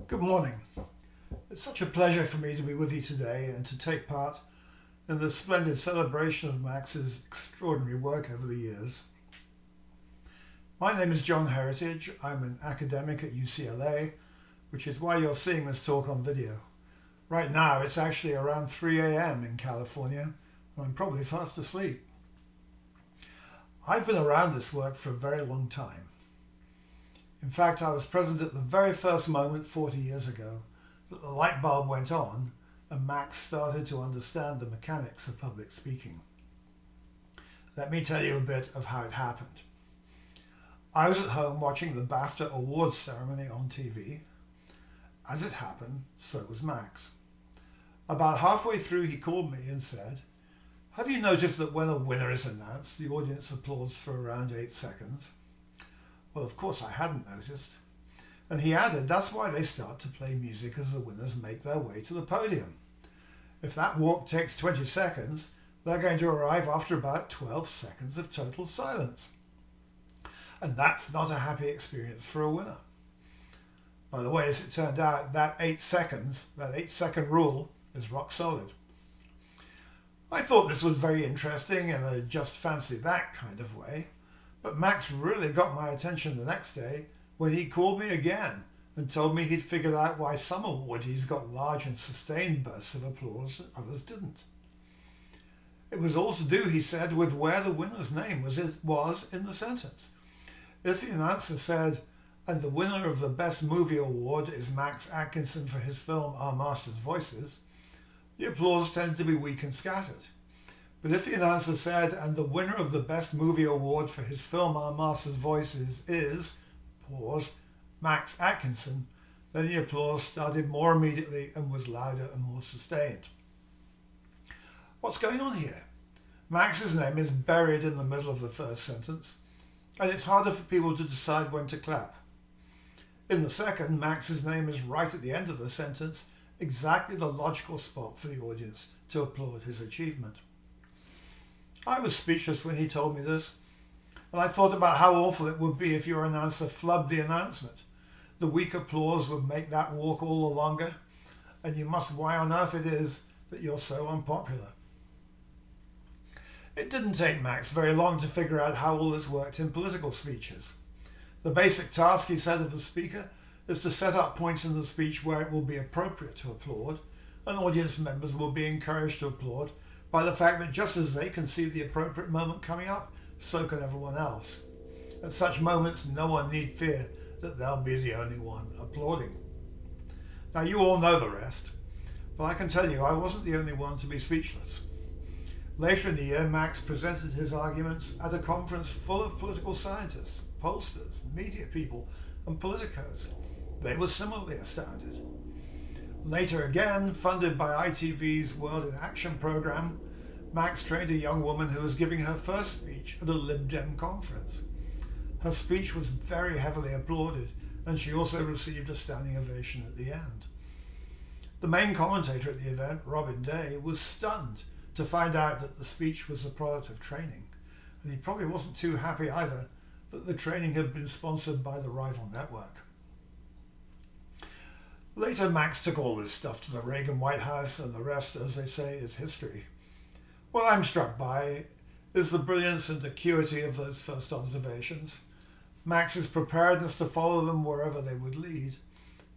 Good morning. It's such a pleasure for me to be with you today and to take part in this splendid celebration of Max's extraordinary work over the years. My name is John Heritage. I'm an academic at UCLA, which is why you're seeing this talk on video. Right now it's actually around 3 a.m. in California, and I'm probably fast asleep. I've been around this work for a very long time. In fact, I was present at the very first moment 40 years ago that the light bulb went on and Max started to understand the mechanics of public speaking. Let me tell you a bit of how it happened. I was at home watching the BAFTA awards ceremony on TV. As it happened, so was Max. About halfway through, he called me and said, "Have you noticed that when a winner is announced, the audience applauds for around 8 seconds?" Well, of course I hadn't noticed. And he added, that's why they start to play music as the winners make their way to the podium. If that walk takes 20 seconds, they're going to arrive after about 12 seconds of total silence. And that's not a happy experience for a winner. By the way, as it turned out, that 8 seconds, that 8-second rule, is rock solid. I thought this was very interesting in a just fancy that kind of way. But Max really got my attention the next day when he called me again and told me he'd figured out why some awardees got large and sustained bursts of applause and others didn't. It was all to do, he said, with where the winner's name was in the sentence. If the announcer said, "And the winner of the Best Movie Award is Max Atkinson for his film Our Master's Voices," the applause tended to be weak and scattered. But if the announcer said, "And the winner of the Best Movie Award for his film Our Master's Voices is," pause, "Max Atkinson," then the applause started more immediately and was louder and more sustained. What's going on here? Max's name is buried in the middle of the first sentence, and it's harder for people to decide when to clap. In the second, Max's name is right at the end of the sentence, exactly the logical spot for the audience to applaud his achievement. I was speechless when he told me this, and I thought about how awful it would be if your announcer flubbed the announcement. The weak applause would make that walk all the longer, and you must why on earth it is that you're so unpopular. It didn't take Max very long to figure out how all this worked in political speeches. The basic task, he said of the speaker, is to set up points in the speech where it will be appropriate to applaud, and audience members will be encouraged to applaud by the fact that just as they can see the appropriate moment coming up, so can everyone else. At such moments, no one need fear that they'll be the only one applauding. Now, you all know the rest, but I can tell you I wasn't the only one to be speechless. Later in the year, Max presented his arguments at a conference full of political scientists, pollsters, media people, and politicos. They were similarly astounded. Later again, funded by ITV's World in Action program, Max trained a young woman who was giving her first speech at a Lib Dem conference. Her speech was very heavily applauded, and she also received a standing ovation at the end. The main commentator at the event, Robin Day, was stunned to find out that the speech was the product of training, and he probably wasn't too happy either that the training had been sponsored by the rival network. Later, Max took all this stuff to the Reagan White House, and the rest, as they say, is history. What I'm struck by is the brilliance and acuity of those first observations, Max's preparedness to follow them wherever they would lead,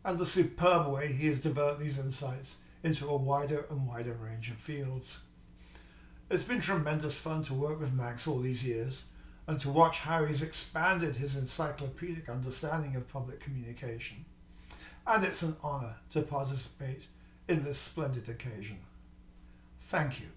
and the superb way he has developed these insights into a wider and wider range of fields. It's been tremendous fun to work with Max all these years, and to watch how he's expanded his encyclopedic understanding of public communication. And it's an honour to participate in this splendid occasion. Thank you.